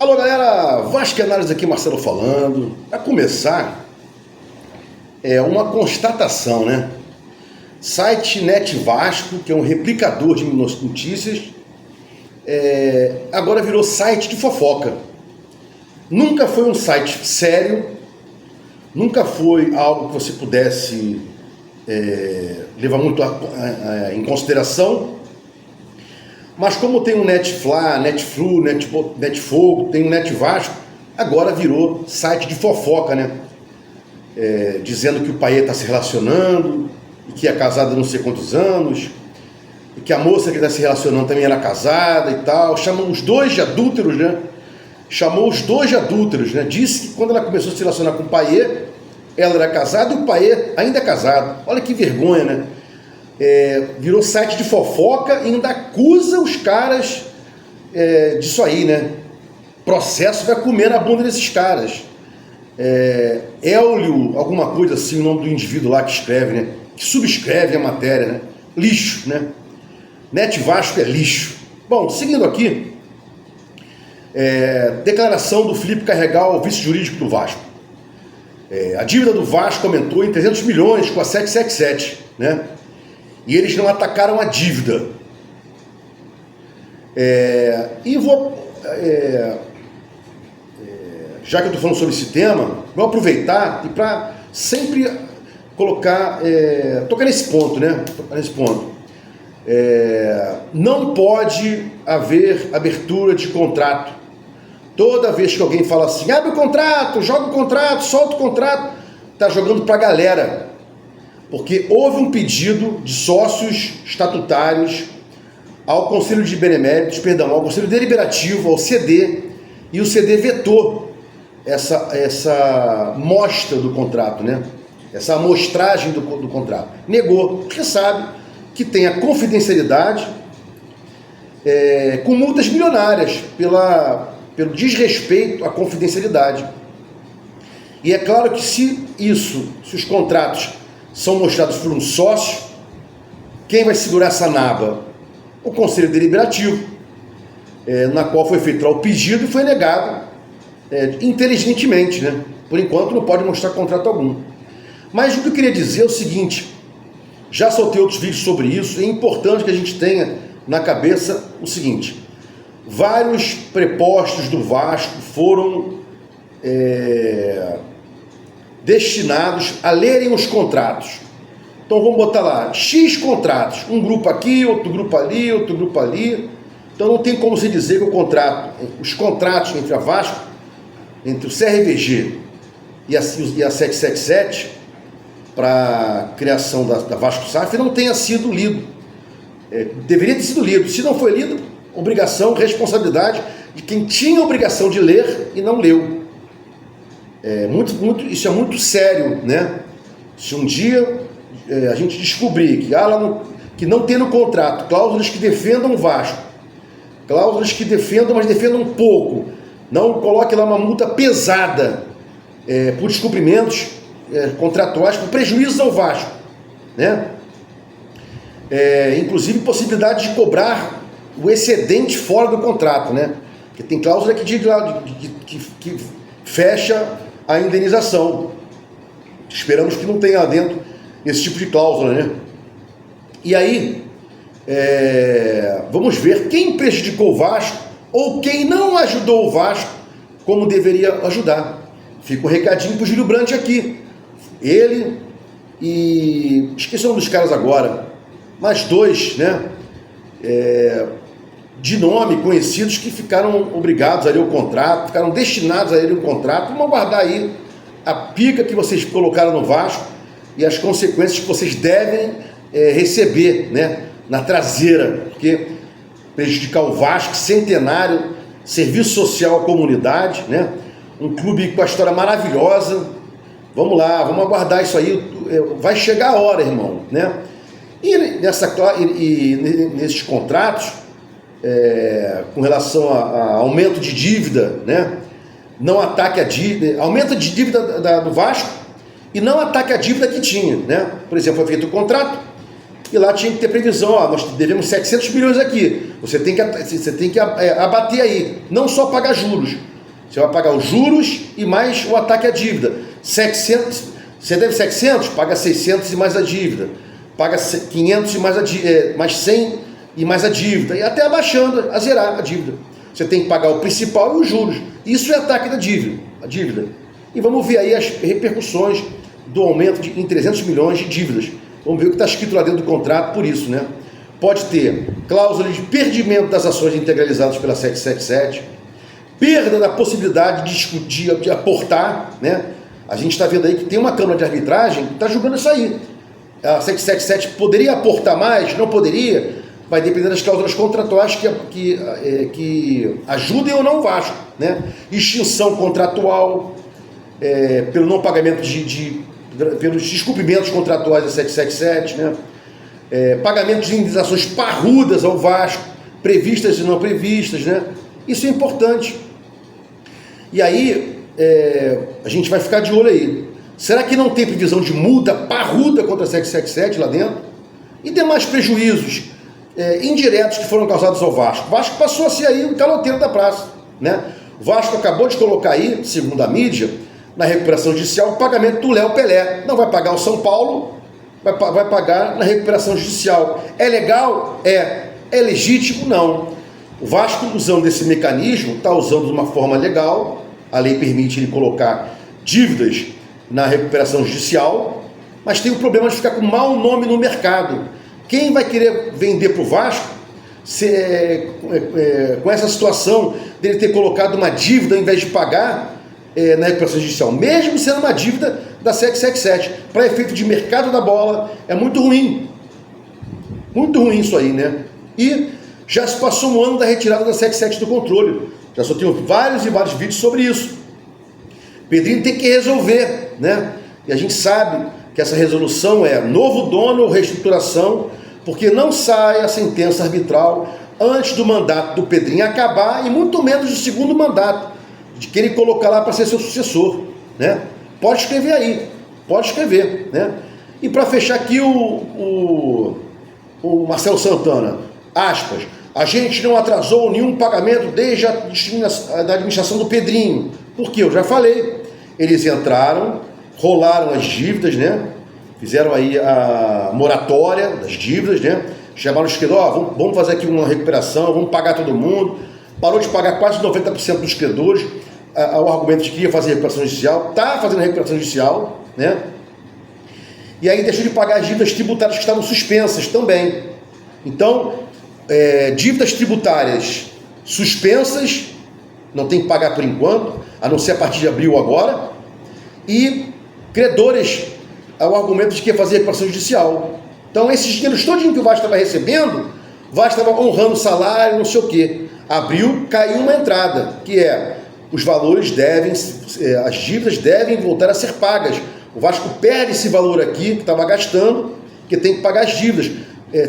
Alô galera, Vasco Análise aqui, Marcelo falando. Para começar, uma constatação, né? Site Net Vasco, que é um replicador de notícias, agora virou site de fofoca. Nunca foi um site sério, nunca foi algo que você pudesse levar muito em consideração. Mas como tem o Netflá, Netflu, Netfogo, tem o Net Vasco, agora virou site de fofoca, né? Dizendo que o Payet está se relacionando, e que é casado há não sei quantos anos, e que a moça que está se relacionando também era casada e tal. Chamou os dois de adúlteros, né? Disse que quando ela começou a se relacionar com o Payet, ela era casada e o Payet ainda é casado. Olha que vergonha, né? Virou site de fofoca e ainda acusa os caras disso aí, né? Processo vai comer na bunda desses caras. Hélio, alguma coisa assim, o nome do indivíduo lá que escreve, né? Que subscreve a matéria, né? Lixo, né? Net Vasco é lixo. Bom, seguindo aqui, declaração do Felipe Carregal, vice-jurídico do Vasco. A dívida do Vasco aumentou em 300 milhões com a 777, né? E eles não atacaram a dívida. Já que eu estou falando sobre esse tema, vou aproveitar e para sempre colocar, tocar nesse ponto, né? Não pode haver abertura de contrato. Toda vez que alguém fala assim, abre o contrato, joga o contrato, solta o contrato, está jogando para a galera. Porque houve um pedido de sócios estatutários ao Conselho de Beneméritos, ao Conselho Deliberativo, ao CD, e o CD vetou essa mostra do contrato, né? Essa amostragem do contrato. Negou, porque sabe que tem a confidencialidade com multas milionárias pelo desrespeito à confidencialidade. E é claro que se os contratos são mostrados por um sócio, quem vai segurar essa naba? O Conselho Deliberativo, na qual foi feito o pedido e foi negado inteligentemente, né? Por enquanto não pode mostrar contrato algum. Mas o que eu queria dizer é o seguinte, já soltei outros vídeos sobre isso, é importante que a gente tenha na cabeça o seguinte: vários prepostos do Vasco foram destinados a lerem os contratos. Então vamos botar lá, X contratos, um grupo aqui, outro grupo ali, outro grupo ali. Então não tem como se dizer que os contratos entre a Vasco, entre o CRVG e a 777, para a criação da Vasco SAF, não tenha sido lido. Deveria ter sido lido. Se não foi lido, obrigação, responsabilidade de quem tinha a obrigação de ler e não leu. Isso é muito sério, né? Se um dia a gente descobrir que não tem no contrato cláusulas que defendam o Vasco, cláusulas que defendam, mas defendam um pouco, não coloque lá uma multa pesada por descumprimentos contratuais, por prejuízo ao Vasco, né? Inclusive possibilidade de cobrar o excedente fora do contrato, né? Porque tem cláusula que diz lá que fecha a indenização. Esperamos que não tenha dentro esse tipo de cláusula, né? E aí, vamos ver quem prejudicou o Vasco ou quem não ajudou o Vasco como deveria ajudar. Fica o recadinho pro Júlio Brandt aqui. Ele e... esqueci o nome dos caras agora. Mais dois, né? De nome, conhecidos, que ficaram obrigados a ler o contrato, ficaram destinados a ler o contrato. Vamos guardar aí a pica que vocês colocaram no Vasco e as consequências que vocês devem receber, né, na traseira, porque prejudicar o Vasco, centenário, serviço social à comunidade, né, um clube com a história maravilhosa. Vamos lá, vamos aguardar isso aí, vai chegar a hora, irmão, né? E nesses contratos, com relação a aumento de dívida, né? Não ataque a dívida, aumento de dívida do Vasco e não ataque a dívida que tinha, né? Por exemplo, foi feito o contrato, e lá tinha que ter previsão, ó, nós devemos 700 milhões aqui, você tem que abater aí, não só pagar juros, você vai pagar os juros e mais o ataque à dívida. 700, você deve 700, paga 600 e mais a dívida, paga 500 e mais 100 e mais a dívida, e até abaixando, a zerar a dívida. Você tem que pagar o principal e os juros. Isso é ataque da dívida. E vamos ver aí as repercussões do aumento em 300 milhões de dívidas. Vamos ver o que está escrito lá dentro do contrato por isso, né? Pode ter cláusula de perdimento das ações integralizadas pela 777, perda da possibilidade de discutir, de aportar, né? A gente está vendo aí que tem uma Câmara de Arbitragem que está julgando isso aí. A 777 poderia aportar mais? Não poderia? Vai depender das cláusulas contratuais que ajudem ou não o Vasco, né? Extinção contratual, pelo não pagamento pelos descumprimentos contratuais da 777, né? Pagamento de indenizações parrudas ao Vasco, previstas e não previstas, né? Isso é importante. E aí, a gente vai ficar de olho aí. Será que não tem previsão de multa parruda contra a 777 lá dentro? E demais prejuízos indiretos que foram causados ao Vasco. O Vasco passou a ser aí um caloteiro da praça, né? O Vasco acabou de colocar aí, segundo a mídia, na recuperação judicial, o pagamento do Léo Pelé. Não vai pagar o São Paulo, vai pagar na recuperação judicial. É legal? É legítimo? Não. O Vasco, usando esse mecanismo, está usando de uma forma legal, a lei permite ele colocar dívidas na recuperação judicial, mas tem o problema de ficar com mau nome no mercado. Quem vai querer vender para o Vasco com essa situação dele ter colocado uma dívida ao invés de pagar na recuperação judicial, mesmo sendo uma dívida da 777, para efeito de mercado da bola, é muito ruim. Muito ruim isso aí, né? E já se passou um ano da retirada da 77 do controle. Já só tenho vários e vários vídeos sobre isso. Pedrinho tem que resolver, né? E a gente sabe que essa resolução é novo dono ou reestruturação, porque não sai a sentença arbitral antes do mandato do Pedrinho acabar e muito menos do segundo mandato, de que ele colocar lá para ser seu sucessor, né? Pode escrever aí, pode escrever, né? E para fechar aqui o Marcelo Santana, aspas, a gente não atrasou nenhum pagamento desde a administração do Pedrinho, porque eu já falei, eles entraram, rolaram as dívidas, né? Fizeram aí a moratória das dívidas, né? Chamaram os credores, vamos fazer aqui uma recuperação, vamos pagar todo mundo. Parou de pagar quase 90% dos credores, o argumento de que ia fazer recuperação judicial, está fazendo recuperação judicial, né? E aí deixou de pagar as dívidas tributárias que estavam suspensas também. Então, dívidas tributárias suspensas, não tem que pagar por enquanto, a não ser a partir de abril agora, e credores ao argumento de que ia fazer recuperação judicial. Então, esses dinheiros todos que o Vasco estava recebendo, o Vasco estava honrando o salário, não sei o quê. Abril, caiu uma entrada, que os valores as dívidas devem voltar a ser pagas. O Vasco perde esse valor aqui, que estava gastando, que tem que pagar as dívidas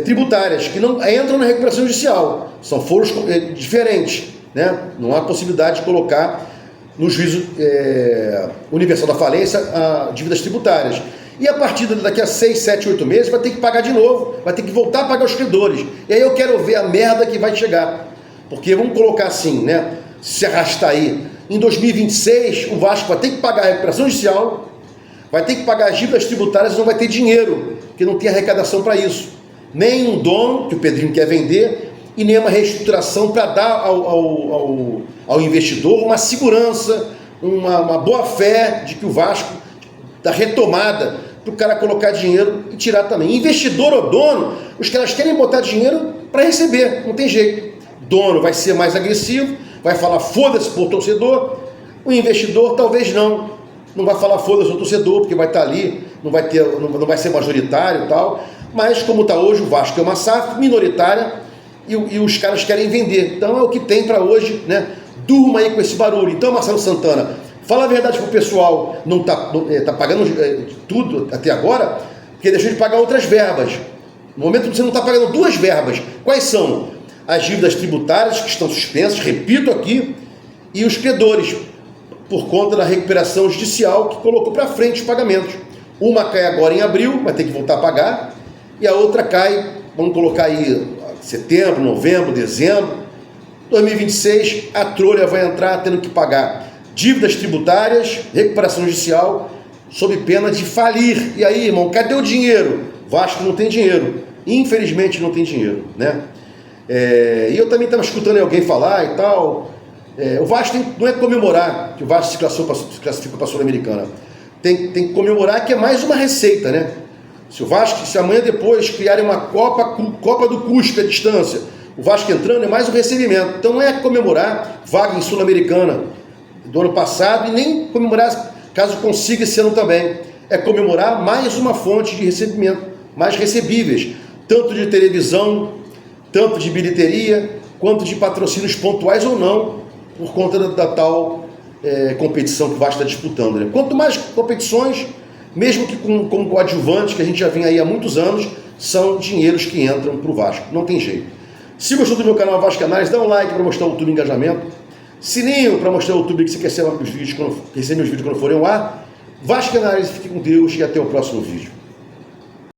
tributárias, que não entram na recuperação judicial. São foros diferentes, né? Não há possibilidade de colocar no juízo universal da falência dívidas tributárias. E a partir daqui a 6, 7, 8 meses vai ter que pagar de novo, vai ter que voltar a pagar os credores. E aí eu quero ver a merda que vai chegar. Porque vamos colocar assim, né? Se arrastar aí, em 2026 o Vasco vai ter que pagar a recuperação judicial, vai ter que pagar as dívidas tributárias e não vai ter dinheiro, porque não tem arrecadação para isso. Nem um dono, que o Pedrinho quer vender, e nem uma reestruturação para dar ao investidor uma segurança, uma boa fé de que o Vasco, da retomada, para o cara colocar dinheiro e tirar também. Investidor ou dono, os caras querem botar dinheiro para receber, não tem jeito. Dono vai ser mais agressivo, vai falar foda-se pro torcedor, o investidor talvez não vai falar foda-se ao torcedor, porque vai estar ali, não vai ser majoritário e tal, mas como está hoje, o Vasco é uma SAF minoritária e os caras querem vender, então é o que tem para hoje, né? Durma aí com esse barulho. Então, Marcelo Santana, fala a verdade pro pessoal, não tá pagando tudo até agora, porque deixou de pagar outras verbas. No momento você não está pagando duas verbas. Quais são? As dívidas tributárias que estão suspensas, repito aqui, e os credores, por conta da recuperação judicial que colocou para frente os pagamentos. Uma cai agora em abril, vai ter que voltar a pagar, e a outra cai, vamos colocar aí setembro, novembro, dezembro, 2026, a trolha vai entrar tendo que pagar dívidas tributárias, recuperação judicial, sob pena de falir. E aí, irmão, cadê o dinheiro? Vasco não tem dinheiro. Infelizmente não tem dinheiro, né? E eu também estava escutando alguém falar e tal. O Vasco não é comemorar que o Vasco se classificou para a Sul-Americana. Tem que comemorar que é mais uma receita, né? Se amanhã depois criarem uma Copa do Cuspe à distância, o Vasco entrando é mais um recebimento. Então não é comemorar vaga em Sul-Americana do ano passado e nem comemorar caso consiga esse ano também. É comemorar mais uma fonte de recebimento, mais recebíveis, tanto de televisão, tanto de bilheteria, quanto de patrocínios pontuais ou não, por conta da tal competição que o Vasco está disputando, né? Quanto mais competições, mesmo que com coadjuvantes, que a gente já vem aí há muitos anos, são dinheiros que entram para o Vasco, não tem jeito. Se gostou do meu canal Vasco Análise, dá um like para mostrar o YouTube engajamento, sininho para mostrar o YouTube que você quer receber os vídeos quando forem ao ar. Vasco Análise, fique com Deus e até o próximo vídeo.